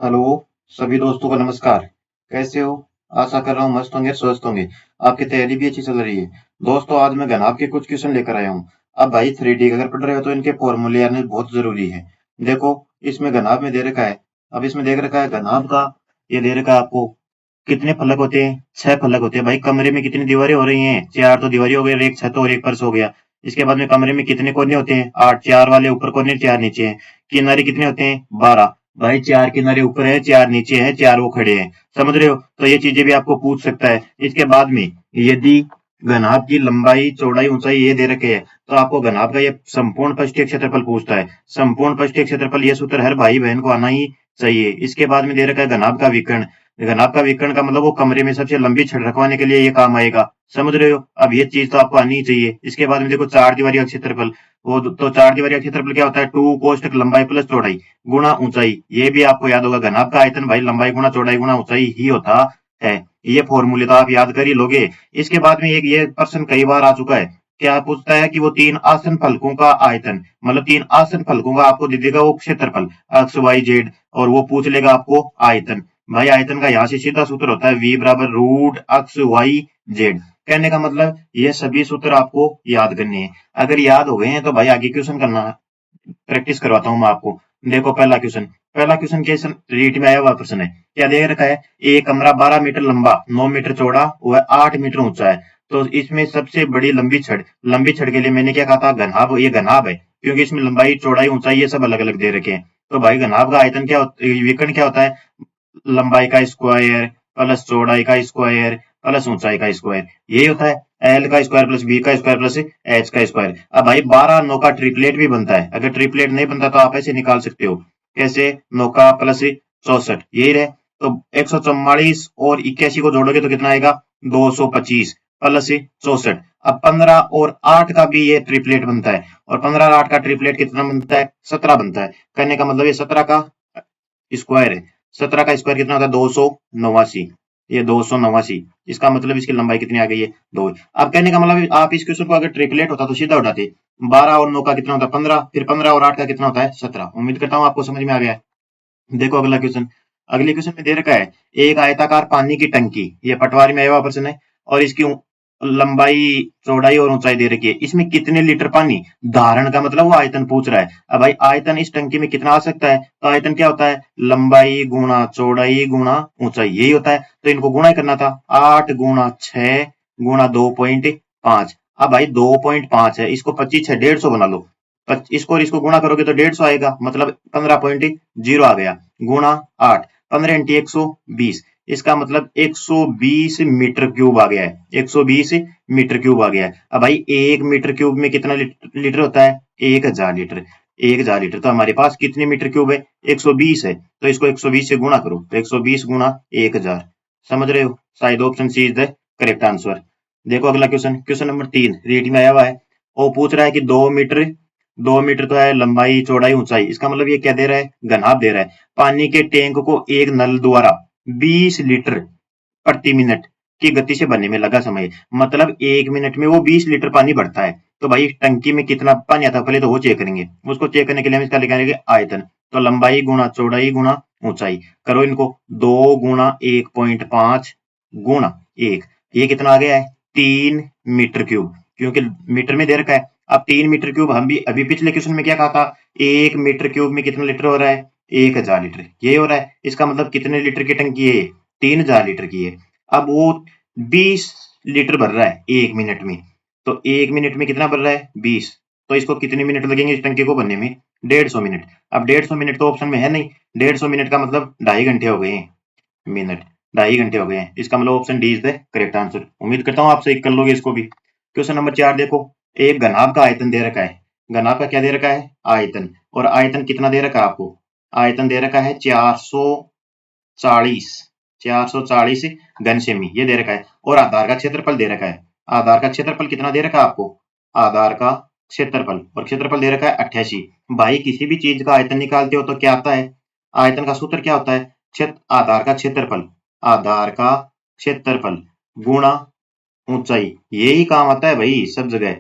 Hello सभी दोस्तों को नमस्कार। कैसे हो? आशा कर रहा हूँ मस्त होंगे, स्वस्थ होंगे। आपकी तैयारी भी अच्छी चल रही है। दोस्तों, आज मैं घनाभ के कुछ क्वेश्चन लेकर आया हूँ। अब भाई 3D अगर पढ़ रहे हो तो इनके फॉर्मूले आने बहुत जरूरी है। देखो, इसमें घनाभ में दे रखा है। अब इसमें देख रखा है घनाभ का। ये दे रखा है आपको। कितने फलक होते हैं? 6 फलक होते हैं। भाई कमरे में कितनी दीवारें हो रही हैं? 4 तो दीवारें हो गई और एक छत और एक फर्श हो गया। इसके बाद में कमरे में कितने कोने होते हैं? 8। 4 वाले ऊपर कोने, 4 नीचे हैं। किनारे कितने होते हैं? 12। भाई 4 किनारे ऊपर है, 4 नीचे है, 4 वो खड़े हैं। समझ रहे हो? तो ये चीजें भी आपको पूछ सकता है। इसके बाद में यदि घनाभ की लंबाई, चौड़ाई, ऊंचाई ये दे रखे हैं तो आपको घनाभ का ये संपूर्ण पृष्ठीय क्षेत्रफल पूछता है। संपूर्ण पृष्ठीय क्षेत्रफल, ये सूत्र हर भाई बहन को आना ही चाहिए। इसके बाद में दे रखा है घनाभ का विकर्ण। घनाभ का विकर्ण का मतलब वो कमरे में सबसे लंबी छड़ रखवाने के लिए ये काम आएगा। समझ रहे हो? अब ये चीज तो आपको आनी ही चाहिए। इसके बाद में देखो चार दीवारी का क्षेत्रफल। वो तो चार दीवारी का क्षेत्रफल क्या होता है? 2 कोष्टक लंबाई प्लस चौड़ाई गुणा ऊंचाई। ये भी आपको याद होगा। घनाभ का आयतन भाई लंबाई गुणा चौड़ाई गुणा ऊंचाई ही होता है। ये फॉर्मूले तो आप याद कर ही लोगे। इसके बाद में एक ये प्रश्न कई बार आ चुका है। क्या पूछता है कि वो तीन आसन फलकों का आयतन, मतलब तीन आसन फलकों का आपको दे देगा वो क्षेत्रफल, एक्स वाई जेड, और वो पूछ लेगा आपको आयतन। भाई आयतन का यहाँ से सीधा सूत्र होता है v बराबर रूट एक्स वाई जेड। कहने का मतलब ये सभी सूत्र आपको याद करने हैं। अगर याद हो गए हैं तो भाई आगे क्वेश्चन करना है। प्रैक्टिस करवाता हूँ मैं आपको। देखो पहला क्वेश्चन कैसे रीट में आया हुआ प्रश्न है। क्या दे रखा है? एक कमरा 12 मीटर लंबा, 9 मीटर चौड़ा, वह 8 मीटर ऊंचा है। तो इसमें सबसे बड़ी लंबी छड़ के लिए मैंने क्या कहा था? घनाभ। ये घनाभ है क्योंकि इसमें लंबाई, चौड़ाई, ऊंचाई ये सब अलग अलग दे रखे हैं। तो भाई घनाभ का आयतन क्या विकर्ण क्या होता है? लंबाई का स्क्वायर प्लस चौड़ाई का स्क्वायर प्लस ऊंचाई का स्क्वायर, यही होता है। एल का स्क्वायर प्लस बी का स्क्वायर प्लस एच का स्क्वायर। अब भाई 12 नौ का ट्रिपलेट भी बनता है। अगर ट्रिपलेट नहीं बनता तो आप ऐसे निकाल सकते हो। कैसे? 9 का प्लस 64, यही रहे। तो 144 और 81 को जोड़ोगे तो कितना आएगा? 225 प्लस 64। अब 15 और 8 का भी ये ट्रिपलेट बनता है, और 15 और 8 का ट्रिपलेट कितना बनता है? 17 बनता है। कहने का मतलब ये 17 का स्क्वायर है। 17 का स्क्वायर कितना होता है? 289। ये 289। इसका मतलब इसकी लंबाई कितनी आ गई है? 2। अब कहने का मतलब आप इस क्वेश्चन को अगर ट्रिपलेट होता तो सीधा उठाते। 12 और 9 का कितना होता है? 15। फिर 15 और 8 का कितना होता है? 17। उम्मीद करता हूँ आपको समझ में आ गया है। देखो अगला क्वेश्चन। अगले क्वेश्चन में दे रखा है एक आयताकार पानी की टंकी, ये पटवारी में आया हुआ प्रश्न है, और इसकी लंबाई, चौड़ाई और ऊंचाई दे रखी है। इसमें कितने लीटर पानी धारण का मतलब वो आयतन पूछ रहा है। अब भाई आयतन इस टंकी में कितना आ सकता है? तो आयतन क्या होता है? लंबाई गुणा चौड़ाई गुणा ऊंचाई, यही होता है। तो इनको गुणा ही करना था। 8 गुणा 6 गुणा 2.5। अब भाई 2.5 है, इसको 25 है, 150 बना लो। इसको और इसको गुणा करोगे तो 150 आएगा, मतलब 15.0 आ गया। गुणा 8, 15 इंटी 120, इसका मतलब 120 मीटर क्यूब आ गया है। 120 मीटर क्यूब आ गया है। अब भाई 1 मीटर क्यूब में कितना लीटर होता है? 1000 लीटर। 1000 लीटर। तो हमारे पास कितने मीटर क्यूब है? 120 है। तो इसको 120 से गुणा करो, तो 120 गुणा 1000। समझ रहे हो? शायद option C is the correct answer. देखो अगला क्वेश्चन, क्वेश्चन नंबर 3 रेट में आया हुआ है। वो पूछ रहा है कि 2 मीटर, 2 मीटर तो है लंबाई, चौड़ाई, ऊंचाई। इसका मतलब ये क्या दे रहा है? घनाभ दे रहा है। पानी के टैंक को एक नल द्वारा 20 लीटर प्रति मिनट की गति से भरने में लगा समय, मतलब 1 मिनट में वो 20 लीटर पानी भरता है। तो भाई टंकी में कितना पानी आता है पहले तो वो चेक करेंगे। उसको चेक करने के लिए हम इसका लिखेंगे आयतन। तो लंबाई गुणा चौड़ाई गुणा ऊंचाई, करो इनको। 2 गुणा 1.5 गुणा 1, ये कितना आ गया है? 3 मीटर क्यूब, क्योंकि मीटर में दे रखा है। अब 3 मीटर क्यूब, हम भी अभी पिछले क्वेश्चन में क्या कहा था? 1 मीटर क्यूब में कितना लीटर हो रहा है? 1000 लीटर, ये हो रहा है। इसका मतलब कितने लीटर की टंकी है? 3000 लीटर की है। अब वो 20 लीटर भर रहा है 1 मिनट में। तो 1 मिनट में कितना भर रहा है? 20। तो इसको कितने मिनट लगेंगे इस टंकी को भरने में? 150 मिनट। अब 150 मिनट तो ऑप्शन में है नहीं। 150 मिनट का मतलब 2.5 घंटे हो गए हैं। मिनट, 2.5 घंटे हो गए हैं। इसका मतलब option D is the correct answer. उम्मीद करता हूँ आप सही कर लोगे इसको भी। क्वेश्चन नंबर 4 देखो। एक घनाभ का आयतन दे रखा है। घनाभ का क्या दे रखा है? आयतन। और आयतन कितना दे रखा है आपको? आयतन दे रखा है 440, 440 घन सेमी, ये दे रखा है। और आधार का क्षेत्रफल दे रखा है। आधार का क्षेत्रफल कितना दे रखा है आपको? आधार का क्षेत्रफल, और क्षेत्रफल दे रखा है 88। भाई किसी भी चीज का आयतन निकालते हो तो क्या आता है? आयतन का सूत्र क्या होता है? आधार का क्षेत्रफल, आधार का क्षेत्रफल गुणा ऊंचाई, यही काम आता है भाई सब जगह।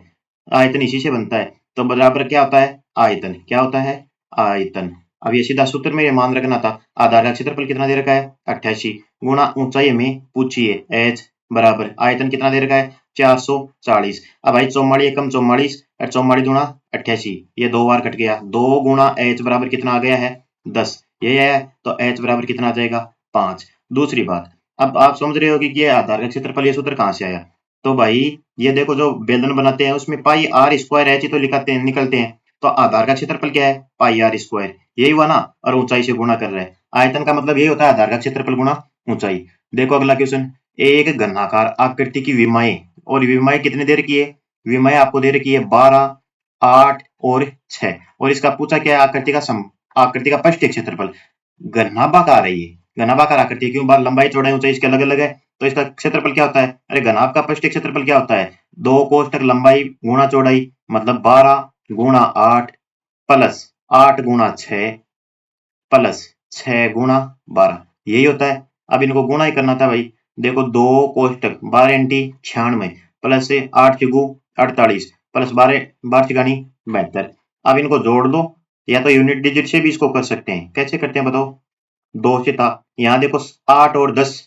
आयतन इसी से बनता है। तो बराबर क्या होता है? आयतन क्या होता है? आयतन। अब ये सीधा सूत्र में ये मान रखना था, आधार का क्षेत्रफल कितना दे रखा है 88 गुणा ऊंचाई हमें पूछिए एच बराबर आयतन कितना दे रखा है 440। अब भाई 44 एकम 44 और 44 गुणा 88 ये 2 बार कट गया, 2 गुणा एच बराबर कितना आ गया है 10 ये है, तो एच बराबर कितना आ जाएगा 5। दूसरी बात, अब आप समझ रहे हो कि ये आधार का क्षेत्रफल ये सूत्र कहाँ से आया। तो भाई ये देखो जो बेलन बनाते हैं उसमें पाई आर स्क्वायर एच ही तो लिखाते हैं निकलते हैं, तो आधार का क्षेत्रफल क्या है पाई आर स्क्वायर, यही हुआ ना, और ऊंचाई से गुणा कर रहे हैं। आयतन का मतलब यही होता है आधार का क्षेत्रफल गुणा ऊंचाई। देखो अगला क्वेश्चन, एक घनाकार आकृति की विमाएं, और विमाएं कितनी दे रखी है, विमाएं आपको दे रखी है 12 8 और 6, और इसका पूछा क्या है आकृति का पृष्ठीय क्षेत्रफल। घनाभाकार है ये, घनाभाकार आकृति है, क्यों बार लंबाई चौड़ाई ऊंचाई इसके अलग अलग है, तो इसका क्षेत्रफल क्या होता है, अरे घनाभ का पृष्ठीय क्षेत्रफल क्या होता है 2 कोष्ठक लंबाई गुणा चौड़ाई, मतलब 12 गुणा 8 प्लस 8 गुणा 6 प्लस 6 गुणा 12 यही होता है। अब इनको गुणा ही करना था भाई, देखो 2 कोष्ठक 12 इंटी 96 प्लस 8 चौगु 48 प्लस 12 12 चिकानी 72। अब इनको जोड़ दो, या तो यूनिट डिजिट से भी इसको कर सकते हैं, कैसे करते हैं बताओ, 2 से था, यहाँ देखो 8 और 10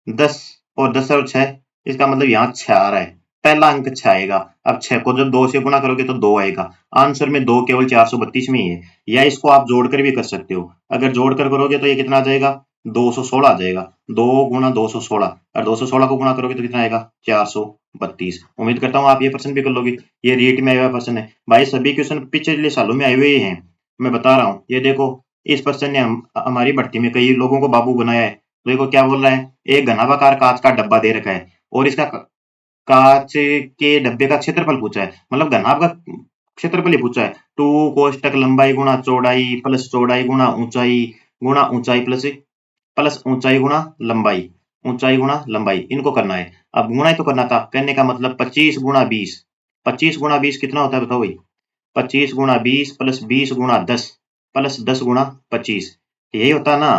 10 और 10 और 6, इसका मतलब यहाँ 6 आ रहा है, पहला अंक 6 आएगा। अब 6 को जब 2 से गुणा करोगे तो 2 आएगा, आंसर में 2 केवल 432 में ही है। या इसको आप जोड़कर भी कर सकते हो, अगर जोड़कर करोगे तो ये कितना आ जाएगा 216 आ जाएगा, 2 गुणा 216, और 216 को गुणा करोगे तो कितना आएगा 432। उम्मीद करता हूँ आप ये प्रश्न भी कर लोगे, ये रीट में आया हुआ प्रश्न है भाई, सभी क्वेश्चन पिछले सालों में आए हुए हैं, मैं बता रहा हूँ। ये देखो इस प्रश्न ने हमारी भर्ती में कई लोगों को बाबू बनाया है। तो देखो क्या बोल रहा है, एक घनाभाकार कांच का डब्बा दे रखा है और इसका कांच के डब्बे का क्षेत्रफल पूछा है, मतलब घनाभ का क्षेत्रफल ही पूछा है। 2 कोष्ठक लंबाई गुणा चौड़ाई प्लस चौड़ाई गुणा ऊंचाई प्लस प्लस ऊंचाई गुणा लंबाई इनको करना है। अब गुणा ही तो करना था, करने का मतलब 25 गुणा 20, 25 गुणा 20 कितना होता है बताओ भाई, 25 गुणा 20 प्लस 20 गुणा 10 प्लस 10 गुणा 25 यही होता है ना।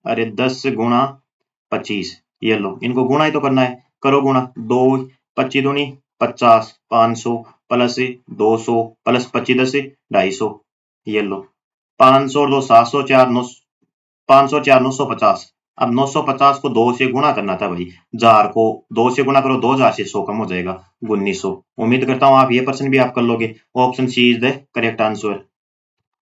अरे 10 गुणा 25 ये लो, इनको गुणा ही तो करना है, करो गुणा, 2 25 दूनी 50 500 प्लस 200 प्लस 25 10 250 ये लो, 500 और 2 700 4 9 500 4 950। अब 950 को 2 से गुणा करना था भाई, 1000 को 2 से गुणा करो 2000 से 100 कम हो जाएगा 1900। उम्मीद करता हूँ आप ये प्रश्न भी आप कर लोगे। Option C is the correct answer.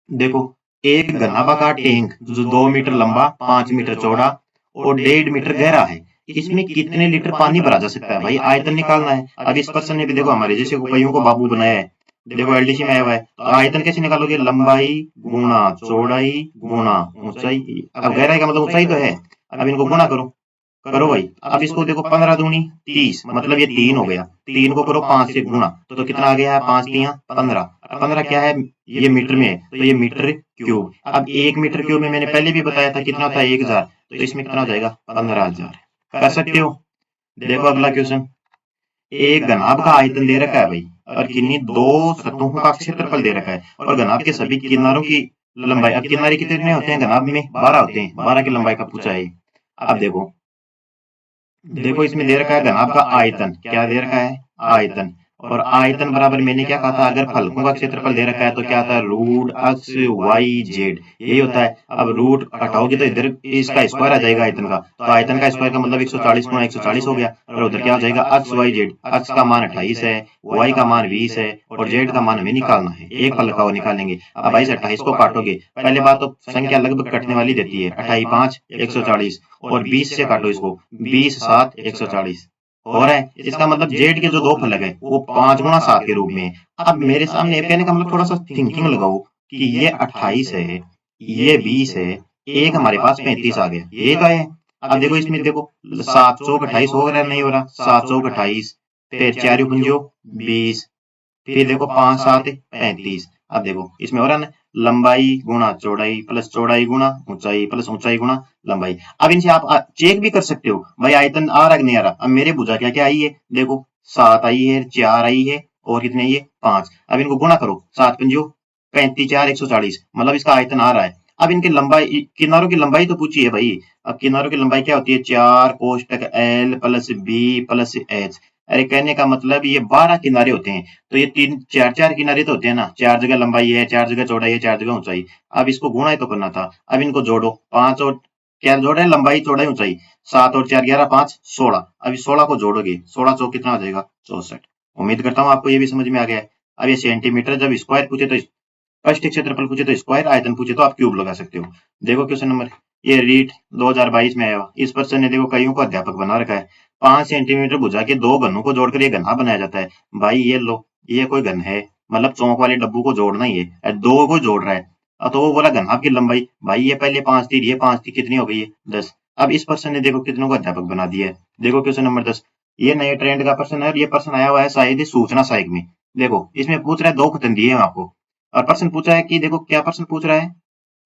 देखो एक घनाभाकार टैंक जो 2 मीटर लंबा 5 मीटर चौड़ा और 1.5 मीटर गहरा है, इसमें कितने लीटर पानी भरा जा सकता है, भाई आयतन निकालना है। अब इस प्रश्न ने भी देखो हमारे जैसे कईयों को बाबू बनाया है, देखो एलडीसी में आया हुआ है, तो आयतन कैसे निकालोगे, लंबाई गुणा चौड़ाई गुणा ऊंचाई, अब गहराई का मतलब ऊंचाई तो है, अब इनको गुणा करो, करो भाई। अब इसको देखो 15 दूनी 30, मतलब ये 3 हो गया, 3 को करो 5 से गुणा तो कितना आ गया है 5 3 15, 15 क्या है ये मीटर में है, तो ये मीटर क्यूब। अब 1 मीटर क्यूब में मैंने पहले भी बताया था कितना था 1000, तो इसमें कितना हो जाएगा 15000। कर सकते हो। देखो अगला क्वेश्चन, एक घनाभ का आयतन दे रखा है भाई, और किन्हीं 2 सतहों का क्षेत्रफल दे रखा है, और घनाभ के सभी किनारों की लंबाई, अब किनारे कितने होते हैं घनाभ में 12 होते हैं, 12 की लंबाई का पूछा है। अब देखो देखो इसमें दे रखा है घनाभ का आयतन, क्या दे रखा है आयतन, और आयतन बराबर मैंने क्या कहा था, अगर फलकों का क्षेत्रफल दे रखा है तो क्या था रूट एक्स वाई जेड यही होता है। अब रूट हटाओगे तो इधर इसका स्क्वायर आ जाएगा आयतन का, तो आयतन का स्क्वायर का मतलब 140 गुणा 140 हो गया, और उधर क्या हो जाएगा एक्स वाई जेड, एक्स का मान 28 है, वाई का मान 20 है, और जेड का मान हमें निकालना है, एक फल का वो निकालेंगे। अब 22 28 को काटोगे, पहले बात तो संख्या लगभग कटने वाली रहती है, 28 5 140, और 20 से काटो इसको, 20 7 140 हो रहा है, इसका मतलब जेड के जो 2 फलक है वो 5 गुणा 7 के रूप में है। अब मेरे सामने कहने का मतलब थोड़ा सा थिंकिंग लगाओ कि ये 28 है, ये 20 है, एक हमारे पास 35 आ गया, ये तो है। अब देखो इसमें देखो 7 चौक 28 हो रहा है नहीं हो रहा, 7 चौक 28, फिर 4 पंजो 20, फिर देखो 5 7 35। अब देखो इसमें हो रहा है ना, लंबाई गुणा चौड़ाई प्लस चौड़ाई गुणा ऊंचाई प्लस ऊंचाई गुणा लंबाई। अब इनसे आप चेक भी कर सकते हो भाई आयतन आ रहा है कि नहीं आ रहा। अब मेरे भुजा क्या क्या आई है, देखो 7 आई है, 4 आई है, और कितने ये 5। अब इनको गुणा करो, 7 पंजो 35 4 140, मतलब इसका आयतन आ रहा है। अब इनकी लंबाई, किनारों की लंबाई तो पूछी है भाई, अब किनारों की लंबाई क्या होती है, 4 कोष्टक L plus B plus H. अरे कहने का मतलब ये 12 किनारे होते हैं, तो ये 3 4 4 किनारे तो होते हैं ना, 4 जगह लंबाई है, 4 जगह चौड़ाई है, 4 जगह ऊंचाई। अब इसको गुणा ही तो करना था। अब इनको जोड़ो, 5 और क्या जोड़े, लंबाई चौड़ाई ऊंचाई, 7 और 4 11 5 16। अब इस 16 को जोड़ोगे, 16 चौक कितना आ जाएगा, 64। उम्मीद करता हूँ आपको ये भी समझ में आ गया है। अब ये सेंटीमीटर जब स्क्वायर पूछे तो फर्स्ट क्षेत्रफल पूछे तो स्क्वायर, आयतन पूछे तो आप क्यूब लगा सकते हो। देखो क्वेश्चन नंबर, ये रीट 2022 में आया हुआ। इस पर्सन ने देखो कईयों को अध्यापक बना रखा है। 5 सेंटीमीटर भुजा के दो घनों को जोड़कर ये घना बनाया जाता है। भाई ये लो, ये कोई घन है, मतलब चौक वाले डब्बू को जोड़ना ही है, दो को जोड़ रहा है। तो वो बोला घना की लंबाई, भाई ये पहले 5 थी, ये 5 थी, कितनी हो गई है, 10। अब इस पर्सन ने देखो कितनों को अध्यापक बना दिया है। देखो क्वेश्चन नंबर 10, ये नए ट्रेंड का पर्सन है और ये पर्सन आया हुआ है शायद सूचना सहायक में। देखो इसमें पूछ रहा है, दो क्वेश्चन दिए हैं आपको और प्रश्न पूछा है कि देखो क्या प्रश्न पूछ रहा है,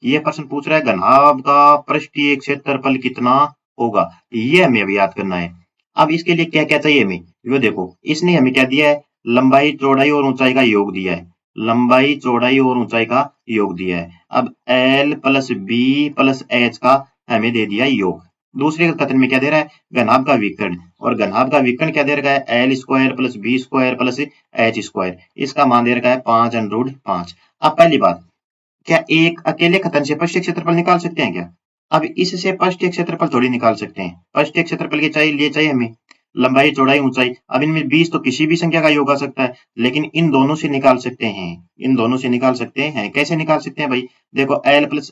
ये प्रश्न पूछ रहा है घनाभ का पृष्ठीय क्षेत्रफल कितना होगा, ये हमें अभी याद करना है। अब इसके लिए क्या क्या चाहिए हमें, वो देखो इसने हमें क्या दिया है, लंबाई चौड़ाई और ऊंचाई का योग दिया है। लंबाई चौड़ाई और ऊंचाई का योग दिया है। अब L plus B plus H का हमें दे दिया योग। दूसरे कथन में क्या दे रहा है, घनाभ का विकर्ण, और घनाभ का विकर्ण क्या दे रखा है, L square plus B square plus H square. इसका मान दे रखा है 5√5। अब पहली बात, क्या एक अकेले कथन से पृष्ठीय क्षेत्रफल निकाल सकते हैं क्या? अब इससे पृष्ठीय क्षेत्रफल थोड़ी निकाल सकते हैं। पृष्ठीय क्षेत्रफल के लिए चाहिए हमें लंबाई चौड़ाई ऊंचाई। अब इनमें 20 तो किसी भी संख्या का योग आ सकता है, लेकिन इन दोनों से निकाल सकते हैं। इन दोनों से निकाल सकते हैं। कैसे निकाल सकते हैं भाई, देखो L plus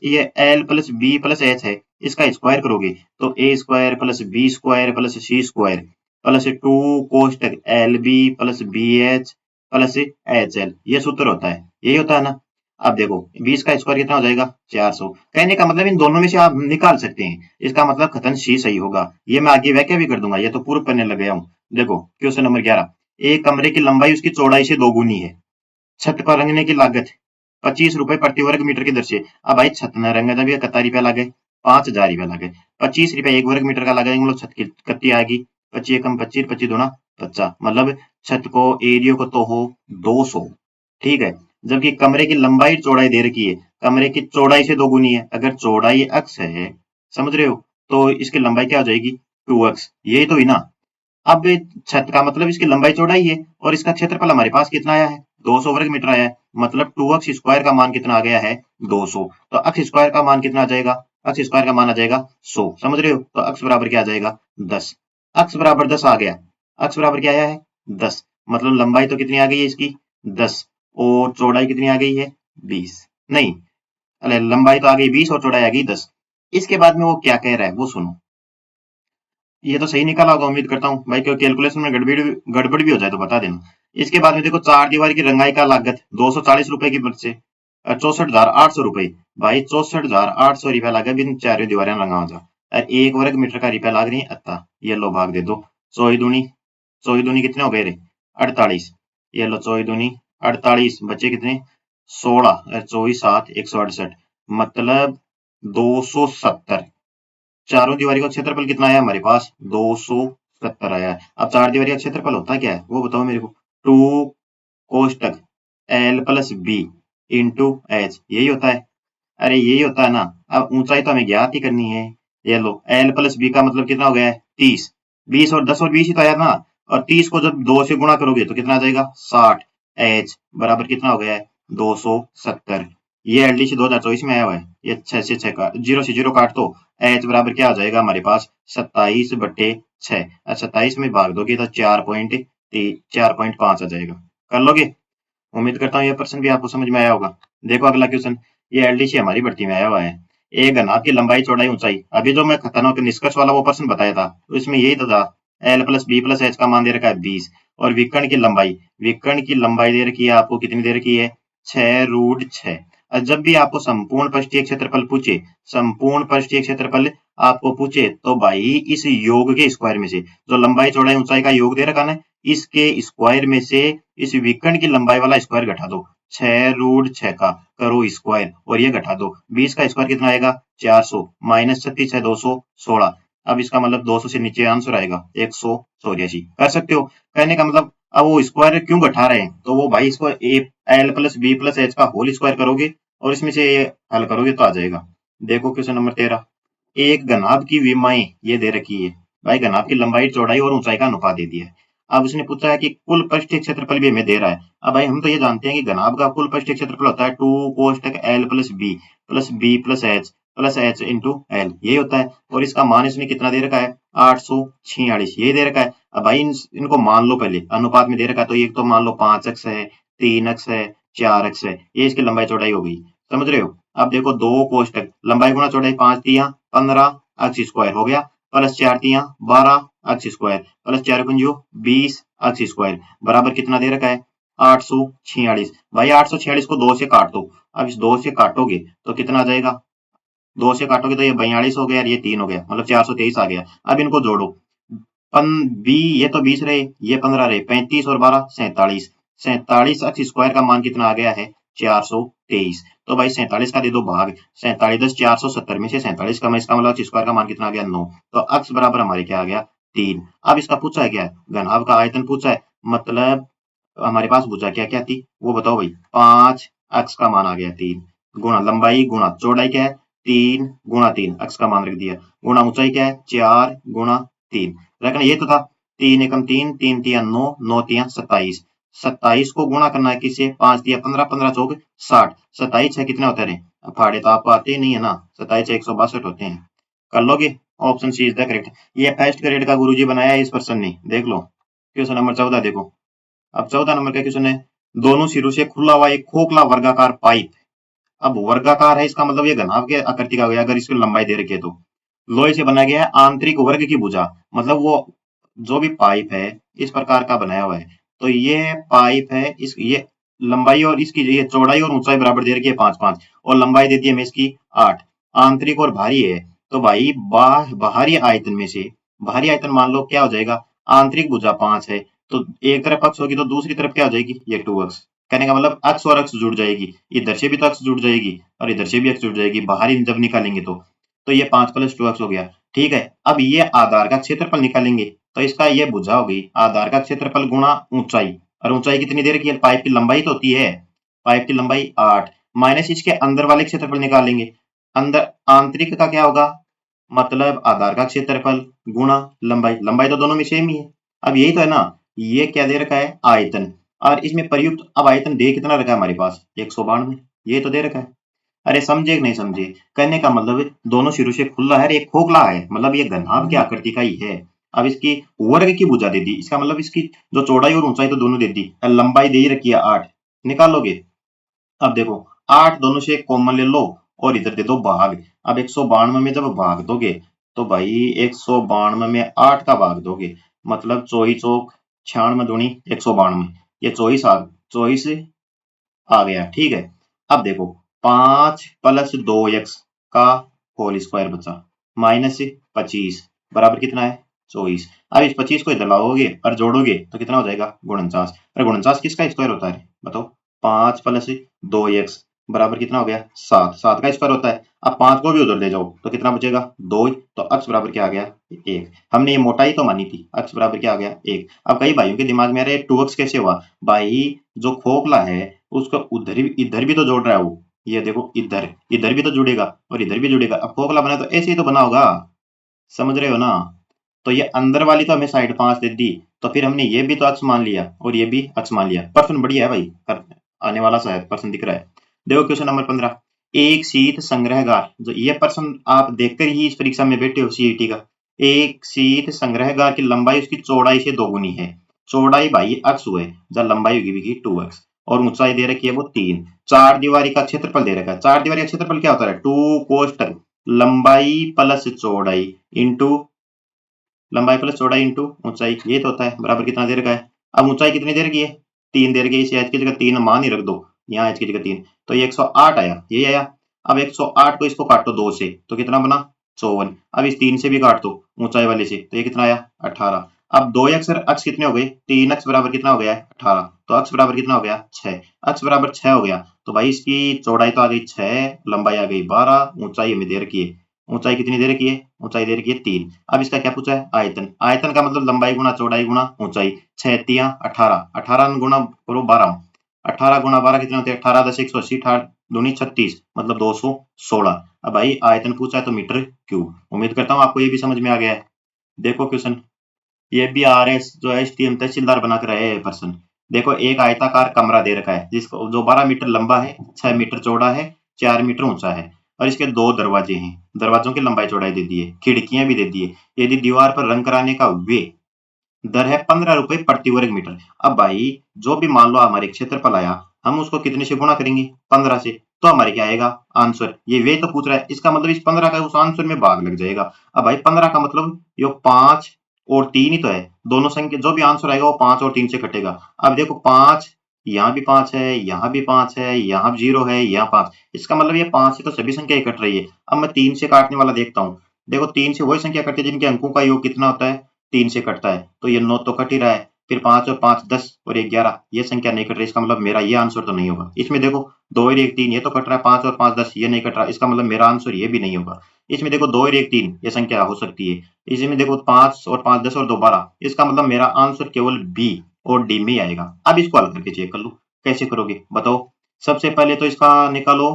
B plus H है, इसका स्क्वायर करोगे तो A square plus B square plus C square plus 2 कोष्टक L B plus B H plus H L, ये सूत्र होता है, यही होता है ना। अब देखो 20 का स्क्वायर कितना हो जाएगा, 400। कहने का मतलब इन दोनों में से आप निकाल सकते हैं। इसका मतलब कथन सी सही होगा। ये मैं आगे व्याख्या भी कर दूंगा, ये तो पूर्व करने लग गया हूँ। देखो क्वेश्चन नंबर 11, एक कमरे की लंबाई उसकी चौड़ाई से दोगुनी है। छत पर रंगने की लागत 25 रुपए प्रति वर्ग मीटर की दर से। अब भाई छत न रंगा जब कितना रुपया लगे, 5,000 रुपया लगे। 25 रुपया 1 वर्ग मीटर का लगेगा, मतलब छत की कितनी आएगी, 25 एकम 25, 25 दूना 50, मतलब छत को एरिया को तो हो 200। ठीक है, जबकि कमरे की लंबाई चौड़ाई दे रखी है, कमरे की चौड़ाई से दोगुनी है। अगर चौड़ाई x है, समझ रहे हो, तो इसकी लंबाई क्या हो जाएगी, 2x। यही तो हुई ना। अब छत का मतलब इसकी लंबाई चौड़ाई है और इसका क्षेत्रफल हमारे पास कितना आया है, 200 वर्ग मीटर आया है। मतलब 2x स्क्वायर का मान कितना आ गया है, 200। तो x स्क्वायर का मान कितना आ जाएगा, x स्क्वायर का मान आ जाएगा 100। समझ रहे हो, तो x बराबर क्या आ जाएगा, 10। x बराबर 10 आ गया। x बराबर क्या आया है, 10। मतलब लंबाई तो कितनी आ गई है इसकी, 10, और चौड़ाई कितनी आ गई है, 20। नहीं, अरे लंबाई तो आ गई 20 और चौड़ाई आ गई 10। इसके बाद में वो क्या कह रहा है वो सुनो। ये तो सही निकाला होगा उम्मीद करता हूँ भाई, क्योंकि कैलकुलेशन में गड़बड़ भी हो जाए तो बता देना। इसके बाद में देखो, चार दीवारी की रंगाई का लागत 240 रुपए की मदद से 64,800 रुपए। भाई 64,800 रुपया लगा बिन चारों दीवारें रंगा हो जा, और 1 वर्ग मीटर का रुपया लाग रही है अत्ता। ये लो भाग दे दो, चौही दूनी कितने हो गए रे, 48। ये लो चौही दूनी 48, बच्चे कितने, 16, 24 7 168, मतलब 270। चारों दीवारी का क्षेत्रफल कितना आया हमारे पास, 270 आया है। अब चार दीवारी का क्षेत्रफल होता क्या है वो बताओ मेरे को, 2 कोष्टक L plus B into H, यही होता है। अरे यही होता है ना। अब ऊंचाई तो हमें ज्ञात ही करनी है। ये लो एल प्लस बी का मतलब कितना हो गया है, 30। 20 और 10 और 20 ही तो आया ना, और 30 को जब 2 से गुणा करोगे तो कितना आ जाएगा, 60। एच बराबर कितना हो गया है, 270। ये एलडीसी 2024 में आया हुआ है। ये 6 से 6 का 0 से 0 काट दो, एच बराबर क्या आ जाएगा हमारे पास, 27/6। 27 में भाग दोगे तो 4.5 आ जाएगा। कर लोगे, उम्मीद करता हूँ ये प्रश्न भी आपको समझ में आया होगा। देखो अगला क्वेश्चन, ये एलडीसी हमारी भर्ती में आया हुआ है। एक घनाभ की लंबाई चौड़ाई ऊंचाई, अभी जो मैं खतरनाक निष्कर्ष वाला वो प्रश्न बताया था, तो इसमें यही तो था। L plus B plus H का मान दे रखा है 20, और विकर्ण की लंबाई दे रखी है आपको, कितनी दे रखी है, 6√6। और जब भी आपको संपूर्ण पृष्ठीय क्षेत्रफल पूछे, संपूर्ण पृष्ठीय क्षेत्रफल आपको पूछे, तो भाई इस योग के स्क्वायर में से, जो लंबाई चौड़ाई ऊंचाई का योग दे रखा ना, इसके स्क्वायर में से इस विकर्ण की लंबाई वाला स्क्वायर घटा दो। 6√6 का करो स्क्वायर और ये घटा दो, 20 का स्क्वायर कितना आएगा, 400, माइनस 36 है 216। अब इसका मतलब 200 से नीचे आंसर आएगा 184। कर सकते हो। कहने का मतलब अब वो स्क्वायर क्यों घटा रहे हैं, तो वो भाई इसको L plus B plus H का होल स्क्वायर करोगे और इसमें से ये हल करोगे तो आ जाएगा। देखो क्वेश्चन नंबर 13, एक घनाभ की विमाएं ये दे रखी है। भाई घनाभ की लंबाई चौड़ाई और ऊंचाई का अनुपात दे दिया है। अब उसने पूछा है कि कुल पृष्ठीय क्षेत्रफल भी हमें दे रहा है। अब भाई हम तो ये जानते हैं कि घनाभ का कुल पृष्ठीय क्षेत्रफल होता है 2 कोष्टक L plus B plus H into L, यही होता है। और इसका मान इसने कितना दे रखा है 846, ये दे रखा है। अब भाई इनको मान लो, पहले अनुपात में दे रखा है तो एक तो मान लो 5x है, 3x है, 4x है, ये इसकी लंबाई चौड़ाई हो गई, समझ रहे हो। अब देखो दो कोष्टक लंबाई गुणा चौड़ाई 5 तिया 15 x स्क्वायर हो गया, प्लस 4 तिया 12 x स्क्वायर, प्लस 4 पंजो 20 x स्क्वायर, बराबर कितना दे रखा है 846। भाई 846 को 2 से काट दो। अब इस 2 से काटोगे तो कितना आ जाएगा, 2 से काटोगे तो ये 42 हो गया और ये 3 हो गया, मतलब 423 आ गया। अब इनको जोड़ो, पन बी ये तो 20 रहे, ये 15 रहे, 35 और 12 47, 47 एक्स स्क्वायर का मान कितना आ गया है 423। तो भाई 47 का दे दो भाग, 47 10 470 में से 47 का, इसका मतलब एक्स स्क्वायर का मान कितना आ गया 9। तो एक्स बराबर हमारे क्या आ गया 3। अब इसका पूछा है क्या है, घनाभ का आयतन पूछा है, मतलब हमारे पास भुजा क्या क्या थी वो बताओ भाई। 5 एक्स का मान आ गया 3, गुणा लंबाई गुणा चौड़ाई क्या है 3 गुणा 3 एक्स का मान रख दिया, गुणा ऊंचाई क्या है 4 गुणा 3, रखना ये तो था। 3 एकम 3, 3 तिया 9, 9 तिया 27, 27 को गुणा करना है किससे 5 तिया 15, 15 चौक 60, 27 है कितने होते हैं, फाड़े तो आपको आते ही नहीं है ना, 27 162 होते हैं। कर लोगे, option C is the correct. ये फर्स्ट ग्रेड का गुरुजी बनाया है इस पर्सन ने, देख लो। क्वेश्चन नंबर 14 देखो। अब 14 नंबर का क्वेश्चन है, दोनों सिरों से खुला हुआ एक खोखला वर्गाकार पाइप। अब वर्गाकार है इसका मतलब ये घनाभ के आकृति का हो गया, अगर इसकी लंबाई दे रखी है तो। लोहे से बनाया गया है आंतरिक वर्ग की भुजा, मतलब वो जो भी पाइप है इस प्रकार का बनाया हुआ है। तो ये पाइप है, इस ये लंबाई और इसकी ये चौड़ाई और ऊंचाई बराबर दे रखी है 5-5, और लंबाई देती है हमें इसकी 8। आंतरिक और भारी है, तो भाई बाहरी आयतन में से, बाहरी आयतन मान लो क्या हो जाएगा, आंतरिक भुजा 5 है, तो एक तरफ अक्ष होगी तो दूसरी तरफ क्या हो जाएगी ये 2x। कहने का मतलब अक्ष और अक्ष जुड़ जाएगी, इधर से भी तो अक्ष जुड़ जाएगी और इधर से भी अक्ष जुड़ जाएगी, बाहरी जब निकालेंगे तो ये 5 + 2x हो गया। ठीक है, अब ये आधार का क्षेत्रफल निकालेंगे, तो इसका ये भुजा हो गई आधार का क्षेत्रफल गुणा ऊंचाई, और ऊंचाई कितनी दे रखी है, पाइप की लंबाई तो होती है, पाइप की लंबाई 8, माइनस इसके अंदर वाले क्षेत्रफल निकालेंगे। अंदर आंतरिक का क्या होगा, मतलब आधार का क्षेत्रफल गुणा लंबाई, लंबाई तो दोनों में सेम ही है। अब यही तो है ना, ये क्या दे रखा है आयतन, और इसमें प्रयुक्त अब आयतन दे कितना रखा है हमारे पास 192, ये तो दे रखा है। अरे समझे कि नहीं समझे, कहने का मतलब है दोनों सिरों से खुला है, एक खोखला है, मतलब ये घनाभ की आकृति का ही है। अब इसकी वर्ग की भुजा दे दी, इसका मतलब इसकी जो चौड़ाई और ऊंचाई तो दोनों दे दी, लंबाई दे ही रखी है 8, निकालोगे। अब देखो 8 दोनों से एक कॉमन ले लो और इधर दे दो भाग। अब 192 में जब भाग दोगे तो भाई 192 में 8 का भाग दोगे, मतलब 24 चौक 96 दूनी 192, ये 24 आ गया। ठीक है, अब देखो 5 + 2x का होल स्क्वायर बचा, माइनस 25 बराबर कितना है 24। अब इस 25 को इधर लाओगे और जोड़ोगे तो कितना हो जाएगा 49। अरे 49 किसका स्क्वायर होता है बताओ, 5 + 2x बराबर कितना हो गया 7, 7 का स्क्वायर होता है। अब 5 को भी उधर ले जाओ तो कितना बचेगा 2, तो x बराबर क्या आ गया 1। हमने ये मोटाई तो मानी थी, x बराबर क्या आ गया 1। अब कई भाइयों के दिमाग में आ रहा है 2x कैसे हुआ, भाई जो खोखला है उसका उधर भी इधर भी तो जोड़ रहा है वो, ये देखो इधर इधर भी तो जुड़ेगा और इधर भी जुड़ेगा। अब खोखला बना तो ऐसे ही तो बना होगा, समझ रहे हो ना। तो ये अंदर वाली तो हमें साइड 5 दे दी, तो फिर हमने ये भी तो अक्ष मान लिया और ये भी अक्ष मान लिया। पर्सन बढ़िया है भाई, आने वाला शायद पर्सन दिख रहा है। देखो क्वेश्चन नंबर 15, एक शीत संग्रहगार, जो ये पर्सन आप देखकर ही इस परीक्षा में बैठे हो सीईटी का। एक शीत संग्रहगार की लंबाई उसकी चौड़ाई से दोगुनी है, चौड़ाई भाई अक्ष हुए जब लंबाई होगी 2x, और ऊंचाई दे रखी है वो 3। चार दीवारी का क्षेत्रफल दे रखा है, चार दीवारी का क्षेत्रफल क्या होता है 2 कोष्टक लंबाई प्लस चौड़ाई इंटू लंबाई प्लस चौड़ाई इंटू ऊंचाई, ये तो होता है बराबर कितना दे रखा है। अब ऊंचाई कितनी दे रखी है 3 दे रखी है, इसे h की जगह 3 मान ही रख दो, यहाँ h की जगह 3, तो ये 108 आया, ये आया। अब 108 को इसको काटो 2 से तो कितना बना 54। अब इस 3 से भी काट दो ऊंचाई वाले से तो ये कितना आया 18। अब 2x और x कितने हो गए, 3x बराबर कितना हो गया 18, तो x बराबर कितना हो गया 6, x बराबर 6 हो गया। तो भाई इसकी चौड़ाई तो आ गई 6, लंबाई आ गई 12, ऊंचाई हमें दे रखी है, ऊंचाई कितनी दे रखी है, ऊंचाई दे रखी है 3। अब इसका क्या पूछा है आयतन, आयतन का मतलब लंबाई गुणा चौड़ाई गुणा ऊंचाई, 6 तिया 18, 18 गुणा करो 12, 18 गुणा 12 कितने होते हैं 18 10 180, 18 दूनी 36, मतलब 216। अब भाई आयतन पूछा है तो मीटर क्यूब। उम्मीद करता हूँ आपको ये भी समझ में आ गया है। देखो क्वेश्चन ये भी RS जो है STM तहसीलदार बना कर रहे हैं पर्सन। देखो एक आयताकार कमरा दे रखा है जिसको जो 12 मीटर लंबा है, 6 मीटर चौड़ा है, 4 मीटर ऊंचा है और इसके 2 दरवाजे हैं। दरवाजों की लंबाई चौड़ाई दे दी है, खिड़कियां भी दे दी है। यदि दीवार पर रंग कराने का वे दर है 15 रुपए प्रति वर्ग मीटर। अब भाई जो भी मान लो हमारे क्षेत्रफल आया, हम उसको कितने से गुणा करेंगे? 15 से। तो हमारे क्या आएगा आंसर? ये वे तो पूछ रहा है, इसका मतलब इस 15 का उस आंसर में भाग लग जाएगा। अब भाई 15 का मतलब ये 5 और 3 ही तो है। दोनों संख्या जो भी आंसर आएगा वो 5 और 3 से कटेगा। अब देखो 5, यहाँ भी 5 है, यहाँ भी 5 है, यहाँ 0 है, यहाँ 5। इसका मतलब ये 5 से तो सभी संख्या ही कट रही है। अब मैं 3 से काटने वाला देखता हूँ। देखो 3 से वही संख्या कटती है जिनके अंकों का योग कितना होता है? 3 से कटता है। तो ये 9 तो कट ही रहा है। फिर 5 और 5 10 और 1 11, ये संख्या नहीं कट रही। इसका मतलब मेरा ये आंसर तो नहीं होगा। इसमें देखो 2 और 1 3, ये तो कट रहा है। 5 और 5 10, ये नहीं कट रहा। इसका मतलब मेरा आंसर ये भी नहीं होगा। इसमें देखो 2 और 1 3, ये संख्या हो सकती है। इसमें देखो 5 और 5 10 और 2 12, इसका मतलब मेरा आंसर केवल बी और डी में ही आएगा। अब इसको हल करके चेक कर लो। कैसे करोगे बताओ? सबसे पहले तो इसका निकालो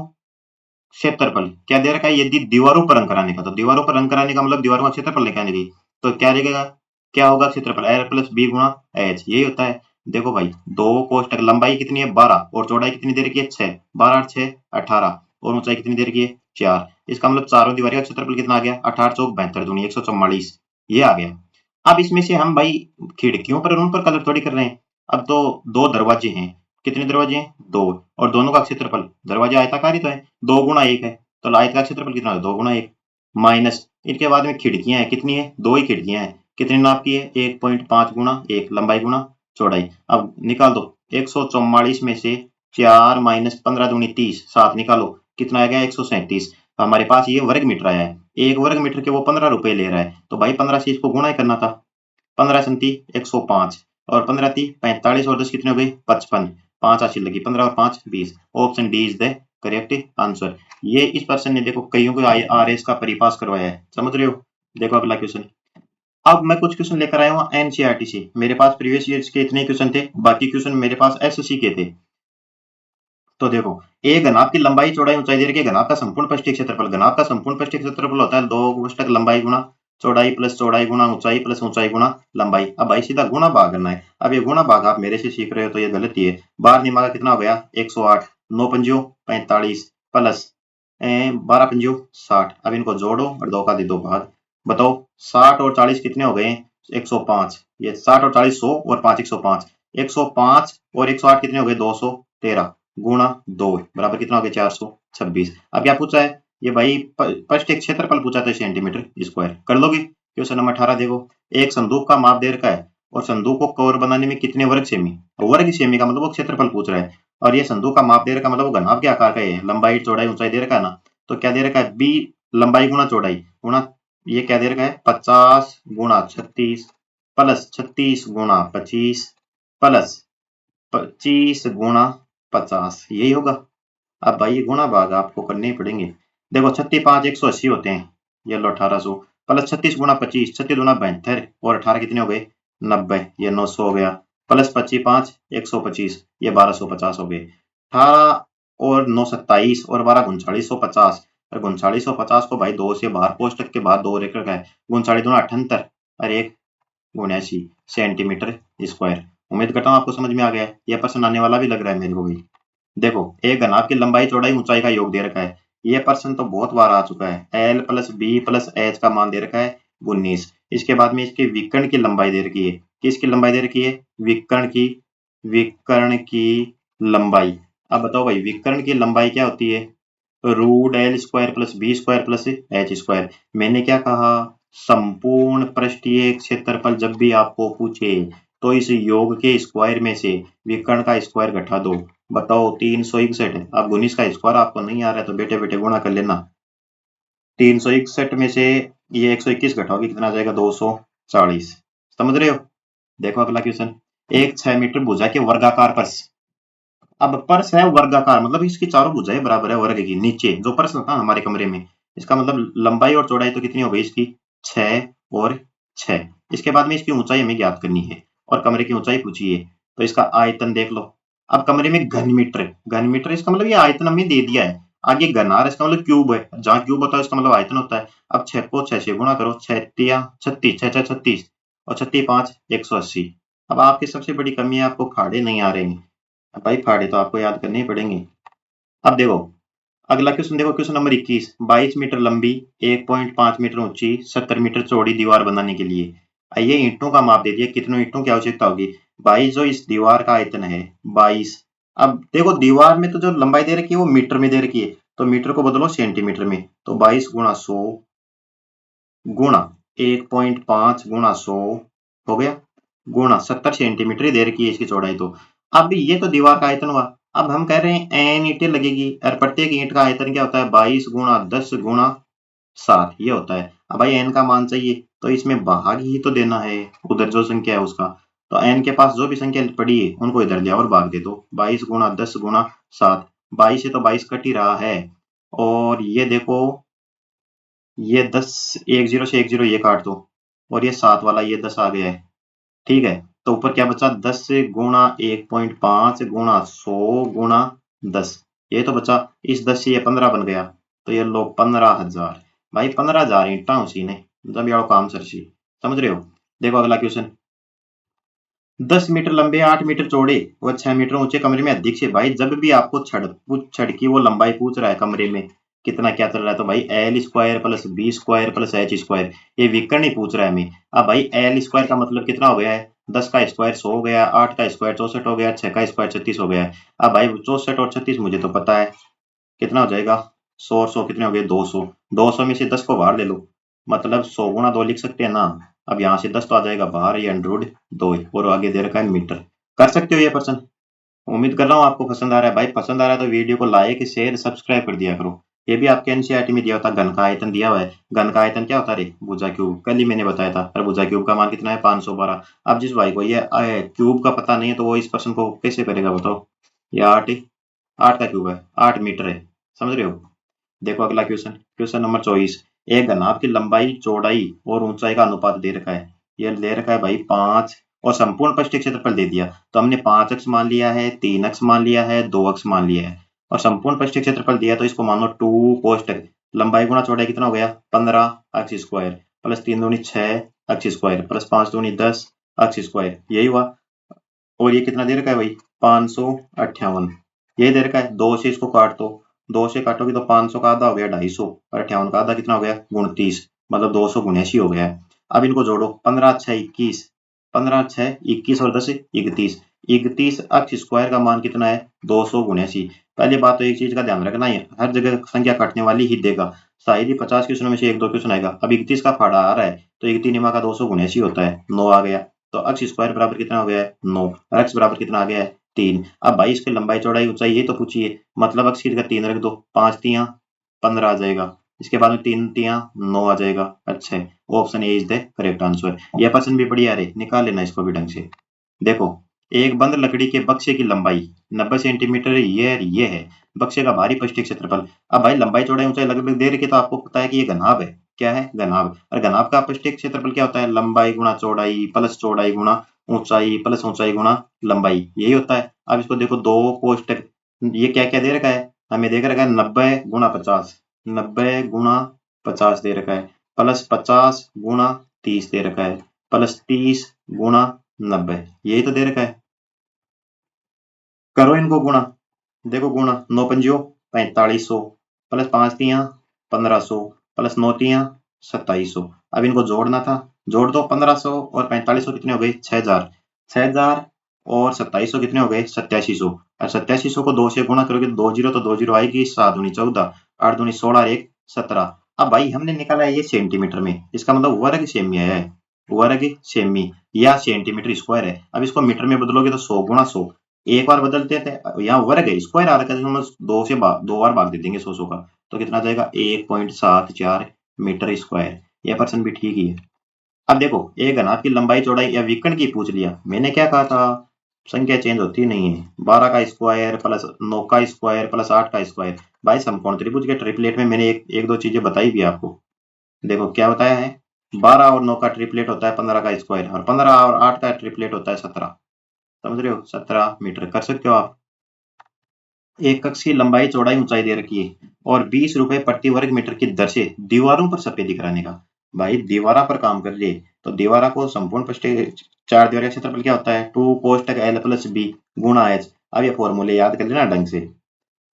क्षेत्रफल। क्या दे रखा है? यदि दीवारों पर रंग कराने का, तो दीवारों पर रंग कराने का मतलब दीवारों का क्षेत्रफल निकालने की। तो क्या लगेगा? क्या होगा क्षेत्रफल? एल प्लस बी गुणा एच, यही होता है। देखो भाई दो कोष्टक, लंबाई कितनी है 12 और चौड़ाई कितनी दे रखी है 6, 12 8 6 18 और ऊंचाई कितनी दे रखी है 4। इसका मतलब चारों दीवारों का क्षेत्रफल कितना आ गया? 18 चौक 72 दूनी 144, ये आ गया। अब इसमें से हम भाई खिड़कियों पर और उन पर कलर थोड़ी कर रहे हैं। अब तो दो दरवाजे हैं। कितने दरवाजे हैं? दो। और दोनों का क्षेत्रफल, दरवाजे आयताकार ही तो है, 2 गुणा 1 है। तो आयत का क्षेत्रफल कितना है? 2 गुणा 1 माइनस इनके बाद में खिड़कियां हैं। कितनी है? 2 ही खिड़कियां हैं। कितने नाप की है? 1.5 गुणा 1, लंबाई गुणा चौड़ाई। अब निकाल दो 144 में से 4 माइनस 15 दूनी 30, 7 निकालो कितना आ गया? 137। हमारे पास ये वर्ग मीटर आया है। एक वर्ग मीटर के वो 15 रुपए ले रहा है, तो भाई 15 से इसको गुणा ही करना था। 15 संति 105 और 15 ती 45 और 10 कितने हो गए? 55। 5 हासिल लगी, 15 और 5 20। Option D is the correct answer. ये इस पर्सन ने देखो कईयों को IRS का परिपास करवाया है, समझ रहे हो? देखो अगला क्वेश्चन। अब मैं कुछ क्वेश्चन लेकर आया हूँ एनसीईआरटी से। मेरे पास प्रीवियस ईयर्स के इतने क्वेश्चन थे, बाकी क्वेश्चन मेरे पास एसएससी के थे। तो देखो एक घनाभ की लंबाई चौड़ाई ऊंचाई दे रखी है। घनाभ का संपूर्ण पृष्ठीय क्षेत्रफल, घनाभ का संपूर्ण पृष्ठीय क्षेत्रफल होता है 2 कोष्टक लंबाई गुणा चौड़ाई प्लस चौड़ाई गुणा ऊंचाई प्लस ऊंचाई गुणा लंबाई। अब भाई सीधा गुणा भाग करना है। अब ये गुणा भाग आप मेरे से सीख रहे हो तो ये गलत ही है। बाहर निमागा कितना हो गया? 108, 9 पंजियों 45 प्लस 12 पंजियों 60। अब इनको जोड़ो और 2 का दे दो भाग। बताओ 60 और 40 कितने हो गए? 105। ये 60 और 40 100 और 5 105। 105 और 108 कितने हो गए? 213 गुणा 2 बराबर कितना हो गया? 426। अब क्या पूछा है? ये भाई पृष्ठीय क्षेत्रफल पूछा था सेंटीमीटर स्क्वायर। कर लोगे? क्वेश्चन नंबर 18 देखो। एक संदूक का माप दे रखा है और संदूक को कवर बनाने में कितने वर्ग सेमी? वर्ग सेमी का मतलब वो क्षेत्रफल पूछ रहा है। और ये संदूक का माप दे रखा मतलब वो घनाभ के आकार का है। लंबाई चौड़ाई ऊंचाई दे रखा है ना। तो क्या दे रखा है? बी लंबाई गुणा चौड़ाई गुणा, ये क्या दे रखा है? 50 गुणा 36 प्लस 36 गुणा 25 प्लस 25 गुणा 50, यही होगा। अब भाई ये गुणा भाग आपको करने ही पड़ेंगे। देखो 36 5 180 होते हैं, ये लो 1800 प्लस 36 गुणा 25, 36 गुणा 72 और 18 कितने हो गए? 90, ये 900 हो गया प्लस 25 5 125, ये 1250 हो गए। 18 और 9 27 और 12 3950। और 3950 को भाई 2 से बाहर कोष्टक के बाद 2 रेख रखा है। 39 दूना 78 और 1 79 सेंटीमीटर स्क्वायर। उम्मीद करता हूँ आपको समझ में आ गया है। यह प्रश्न आने वाला भी लग रहा है मेरे को भी। देखो एक घनाभ की लंबाई चौड़ाई ऊंचाई का योग दे रखा है। ये प्रश्न तो बहुत बार आ चुका है। L plus B plus H का मान दे रखा है 19। इसके बाद में इसके विकर्ण की लंबाई दे रखी है। किसकी लंबाई दे रखी है? विकर्ण की लंबाई। अब बताओ भाई विकर्ण की लंबाई क्या होती है? Root L square plus B square plus H square. मैंने क्या कहा? संपूर्ण पृष्ठीय क्षेत्रफल जब भी आपको पूछे तो इस योग के स्क्वायर में से विकर्ण का स्क्वायर घटा दो। बताओ 361। अब 19 का स्क्वायर आपको नहीं आ रहा है तो बेटे बेटे गुणा कर लेना। 361 में से ये 121 घटाओगे कितना आ जाएगा? 240। समझ रहे हो? देखो अगला क्वेश्चन। एक 6 मीटर भुजा के वर्गाकार पर्स। अब पर्स है वर्गाकार मतलब इसकी चारों भुजाएं बराबर है वर्ग की। नीचे जो पर्स था हमारे कमरे में, इसका मतलब लंबाई और चौड़ाई तो कितनी हो गई इसकी? 6 और 6। इसके बाद में इसकी ऊंचाई हमें ज्ञात करनी है और कमरे की ऊंचाई पूछी है। तो इसका आयतन देख लो। अब कमरे में घन मीटर, घन मीटर इसका मतलब ये आयतन हमें दे दिया है। आगे घनार इसका मतलब क्यूब है, जहां क्यूब होता है इसका मतलब आयतन होता है। अब 6 को 6 से गुणा करो, 6 तिया 36, 6 6 36 और 36 5 180। अब आपकी सबसे बड़ी कमी है आपको फाड़े नहीं आ रहे हैं। भाई फाड़े तो आपको याद करने ही पड़ेंगे। अब देखो अगला क्वेश्चन, देखो क्वेश्चन नंबर 21। 22 मीटर लंबी 1.5 मीटर ऊंची 70 मीटर चौड़ी दीवार बनाने के लिए ये ईंटों का माप दे दिया, कितनों ईंटों की आवश्यकता होगी। भाई जो इस दीवार का आयतन है 22। अब देखो दीवार में तो जो लंबाई दे रखी है वो मीटर में दे रखी है, तो मीटर को बदलो सेंटीमीटर में, तो 22 गुणा 100 गुणा 1.5 गुणा 100 हो गया, गुणा 70 सेंटीमीटर ही दे रखी है इसकी चौड़ाई। तो अब ये तो दीवार का आयतन हुआ। अब हम कह रहे हैं एन ईंटें लगेगी और प्रत्येक ईंट का आयतन क्या होता है 22 गुणा 10 गुणा 7 ये होता है। अब भाई एन का मान चाहिए तो इसमें भाग ही तो देना है उधर जो संख्या है उसका। तो एन के पास जो भी संख्या पड़ी है उनको इधर लिया और भाग दे दो, 22 गुणा 10 गुणा 7, 22 से तो 22 कट ही रहा है। और ये देखो ये 10, एक जीरो से एक जीरो ये काट दो, और ये 7 वाला ये 10 आ गया है। ठीक है, तो ऊपर क्या बचा 10 गुणा 1.5 गुणा 100 गुणा 10, ये तो बचा। इस 10 से ये 15 बन गया, तो ये लो 15,000। भाई 15,000 ईंटा उसी ने जब यारो काम सरसी, समझ रहे हो। देखो अगला क्वेश्चन। 10 मीटर लंबे 8 मीटर चौड़े व 6 मीटर ऊंचे कमरे में अध्यक्ष है। भाई जब भी आपको छड़ की वो लंबाई पूछ रहा है कमरे में कितना क्या चल रहा है, तो भाई L square plus B square plus H square, ये विकर्ण ही पूछ रहा है हमें। अब भाई एल स्क्वायर का मतलब कितना हो गया है 10 का स्क्वायर 100 हो गया, 8 का स्क्वायर 64 हो गया, 6 का स्क्वायर 36 हो गया है। अब भाई 64 और 36 मुझे तो पता है कितना हो जाएगा, 100 और 100 कितने हो गए 200, 200 में से 10 को बाहर ले लो, मतलब 100 गुणा 2 लिख सकते हैं ना। अब यहाँ से 10 तो आ जाएगा बाहर, ये 100 2 और आगे दे रखा है मीटर। कर सकते हो ये प्रश्न। उम्मीद कर रहा हूँ आपको पसंद आ रहा है। भाई पसंद आ रहा है तो वीडियो को लाइक शेयर सब्सक्राइब कर दिया करो। ये भी आपके एनसीईआरटी में दिया होता है, घन का आयतन दिया हुआ है। घन का आयतन क्या होता है रे, भुजा क्यूब, कल ही मैंने बताया था। और भुजा क्यूब का मान कितना है 512। अब जिस भाई को ये क्यूब का पता नहीं है तो वो इस प्रश्न को कैसे करेगा बताओ। ये 8 8 का क्यूब है, 8 मीटर है, समझ रहे हो। देखो अगला क्वेश्चन, क्वेश्चन नंबर 24। एक घनाभ की लंबाई चौड़ाई और ऊंचाई का अनुपात दे रखा है। ये दे रखा है भाई 5, और संपूर्ण पृष्ठीय क्षेत्रफल दे दिया, तो हमने 5 अक्ष मान लिया है, 3 अक्ष मान लिया है, 2 अक्ष मान लिया है। और संपूर्ण पृष्ठीय क्षेत्रफल दिया तो इसको मानो 2 कोष्ठ लंबाई गुणा चौड़ाई कितना हो गया 15 अक्ष स्क्वायर प्लस 3 दूनी 6 अक्ष स्क्वायर प्लस 5 दूनी 10 अक्ष स्क्वायर, यही हुआ। और ये कितना दे रखा है भाई 558, ये दे रखा है। 2 से इसको काट दो, 2 से काटोगे तो 500 का आधा हो गया 250, और 58 का आधा कितना हो गया 29, मतलब 279 हो गया है। अब इनको जोड़ो, 15 6 21, 15 6 21 और 10 31, 31 अक्ष स्क्वायर का मान कितना है 279। पहली बात तो एक चीज का ध्यान रखना है, हर जगह संख्या काटने वाली ही देगा। शायद ही 50 क्वेश्चनों में से 1 2 क्वेश्चन आएगा। अब 31 का फाड़ा आ रहा है तो 1 3 का 279 होता है, 9 आ गया। तो अक्ष स्क्वायर बराबर कितना हो गया है 9, और अक्ष बराबर कितना आ गया है 3। अब भाई इसकी लंबाई चौड़ाई ऊंचाई ये तो पूछिए, मतलब अक्ष की जगह 3 रख दो, 5 तियां 15 आ जाएगा, इसके बाद में 3 तियां 9 आ जाएगा। अच्छा है, option A is the correct answer. यह प्रश्न भी बढ़िया है, निकाल लेना इसको भी ढंग से। देखो एक बंद लकड़ी के बक्से की लंबाई 90 सेंटीमीटर ये है बक्से का बाहरी पृष्ठीय क्षेत्रफल। अब भाई लंबाई चौड़ाई ऊंचाई लगभग दे रखी, तो आपको पता है कि ये घनाभ है। क्या है घनाभ, और घनाभ का पृष्ठीय क्षेत्रफल क्या होता है लंबाई गुणा चौड़ाई प्लस चौड़ाई गुणा ऊंचाई प्लस ऊंचाई गुणा लंबाई, यही होता है। अब इसको देखो दो कोष्टक, ये क्या क्या दे रखा है हमें, देख रखा है 90 गुणा 50, 90 गुणा 50 दे रखा है, प्लस 50 गुणा 30 दे रखा है, प्लस 30 गुणा 90, यही तो दे रखा है। करो इनको गुणा, देखो गुणा 9 पंजियो 4500 प्लस 5 तियां 1500 प्लस 9 तियां 2700। अब इनको जोड़ना था, जोड़ दो 1500 और 4500 कितने हो गए 6000, 6000 और 2700 कितने हो गए 8700। और 8700 को 2 से गुणा करोगे तो 2 जीरो तो 2 जीरो आएगी, 7 दूनी 14, 8 दूनी 16 और 1 17। अब भाई हमने निकाला है ये सेंटीमीटर में, इसका मतलब वर्ग सेमी है, वर्ग सेमी या सेंटीमीटर स्क्वायर है। अब इसको मीटर में बदलोगे तो 100 गुणा 100, एक बार बदलते थे, यहाँ वर्ग है स्क्वायर आ रखा है, हम 2 से 2 बार भाग दे देंगे 100 का, तो कितना जाएगा 1.74 मीटर स्क्वायर। यह प्रश्न भी ठीक ही है। अब देखो एक घनाभ की लंबाई चौड़ाई या विकर्ण की पूछ लिया, मैंने क्या कहा था संख्या चेंज होती नहीं है, 12 का स्क्वायर प्लस 9 का स्क्वायर प्लस 8 का स्क्वायर। भाई समकोण त्रिभुज के ट्रिपलेट में मैंने एक दो चीजें बताई भी आपको। देखो क्या बताया है, 12 और 9 का ट्रिपलेट होता है 15 का स्क्वायर, और 15 और 8 का ट्रिपलेट होता है 17, समझ रहे हो 17 मीटर। कर सकते हो आप। एक कक्ष की लंबाई चौड़ाई ऊंचाई दे रखी है और 20 रुपए प्रति वर्ग मीटर की दर से दीवारों पर सफेदी कराने का। भाई दीवारा पर काम कर रही है तो दीवारा को संपूर्ण पृष्ठीय चार दीवार का क्षेत्रफल क्या होता है 2 कोष्टक L प्लस बी गुणा एच। अब ये फॉर्मूले याद कर लेना ढंग से।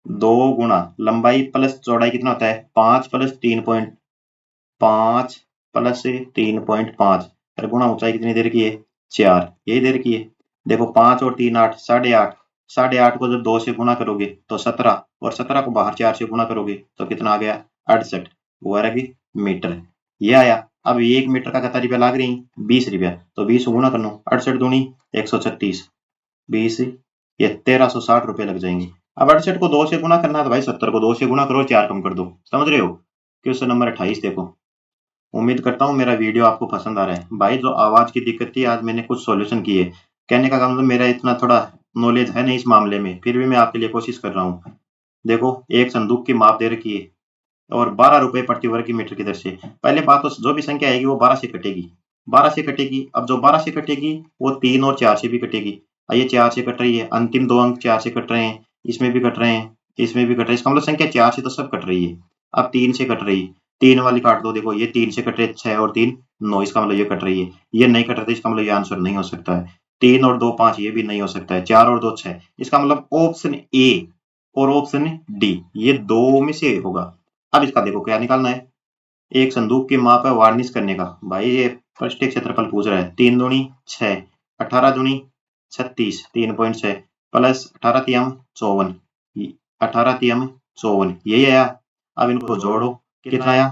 2 गुणा लंबाई प्लस चौड़ाई कितना होता है 5 प्लस 3.5 प्लस 3.5 और गुणा ऊंचाई कितनी दे रखी है 4, यही दे रखी है। देखो 5 और 3 8, 8.5, 8.5 को जब 2 से गुणा करोगे तो 17 और 17 को बाहर 4 से गुणा करोगे तो कितना आ गया 68 वर्ग मीटर। ये आया। अब 1 मीटर का कितना रुपया लाग रही 20 रुपया, तो 20 गुणा कर लो 68 दूनी 136, 20 ये 1360 रुपये लग जाएंगे। अब 68 को 2 से गुणा करना है तो भाई 70 को 2 से गुणा करो 4 कम कर दो। समझ रहे हो। क्वेश्चन नंबर 28 देखो। उम्मीद करता हूँ मेरा वीडियो आपको पसंद आ रहा है। भाई जो आवाज की दिक्कत थी आज मैंने कुछ सॉल्यूशन किए। कहने का मतलब मेरा इतना थोड़ा नॉलेज है नहीं इस मामले में, फिर भी मैं आपके लिए कोशिश कर रहा हूँ। देखो एक संदूक की माप दे रखी है और 12 रुपए प्रति वर्ग मीटर की दर से। पहले बात तो जो भी संख्या आएगी वो 12 से कटेगी, 12 से कटेगी। अब जो 12 से कटेगी वो 3 और 4 से भी कटेगी। ये 4 से कट रही है, अंतिम 2 अंक 4 से कट रहे हैं, इसमें भी कट रहे हैं, इसमें भी कट रहे हैं। इसका मतलब संख्या 4 से तो सब कट रही है। अब 3 से कट रही है, 3 वाली काट दो। देखो ये 3 से कट रहे 6 और 3 9, इसका मतलब ये कट रही है। ये नहीं कट रही, इसका मतलब ये आंसर नहीं हो सकता है। 3 और 2 5, ये भी नहीं हो सकता है। 4 और 2 6, इसका मतलब ऑप्शन ए और ऑप्शन डी ये दो में से होगा। अब इसका देखो क्या निकालना है। एक संदूक की माप है वार्निश करने का। भाई ये पृष्ठीय क्षेत्रफल पूछ रहा है। 3 दूनी 6, 18 दूनी 36, 3.6 प्लस 18 तियम 54, 18 तियम 54, यही आया। अब इनको जोड़ो कितना आया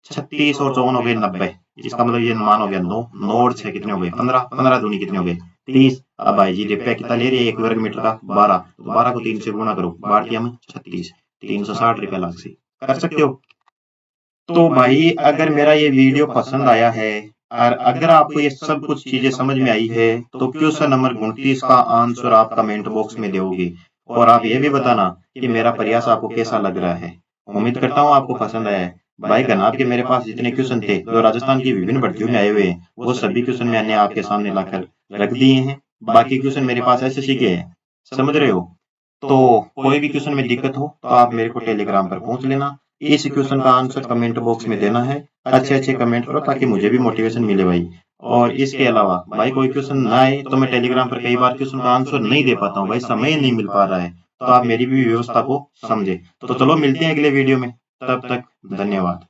36 और 54 हो गए 90। इसका मतलब ये मान हो गया 9, 9 और 6 कितने हो गए 15, 15 दूनी कितने हो गए 30। अब भाई जी रुपया कितना ले रही है 1 वर्ग मीटर का 12, तो 12 को 3 से गुणा करो 12 तियम 36, 360 रुपया लाख से कर सकते हो। तो भाई अगर मेरा ये वीडियो पसंद आया है और अगर आपको ये सब कुछ चीजें समझ में आई है तो क्वेश्चन नंबर 29 का आंसर आप कमेंट बॉक्स में दोगे और आप ये भी बताना कि मेरा प्रयास आपको कैसा लग रहा है। उम्मीद करता हूँ आपको पसंद आया है। भाई गनात के मेरे पास जितने क्वेश्चन थे जो राजस्थान की विभिन्न भर्तियों में आए हुए हैं वो सभी क्वेश्चन मैंने आपके सामने लाकर रख दिए हैं। बाकी क्वेश्चन मेरे पास एसएससी के हैं, समझ रहे हो। तो कोई भी क्वेश्चन में दिक्कत हो तो आप मेरे को टेलीग्राम पर पूछ लेना। इस क्वेश्चन का आंसर कमेंट बॉक्स में देना है। अच्छे अच्छे कमेंट करो ताकि मुझे भी मोटिवेशन मिले भाई। और इसके अलावा भाई कोई क्वेश्चन ना आए तो मैं टेलीग्राम पर कई बार क्वेश्चन का आंसर नहीं दे पाता हूँ भाई, समय नहीं मिल पा रहा है। तो आप मेरी भी व्यवस्था को समझे। तो चलो मिलते हैं अगले वीडियो में, तब तक धन्यवाद।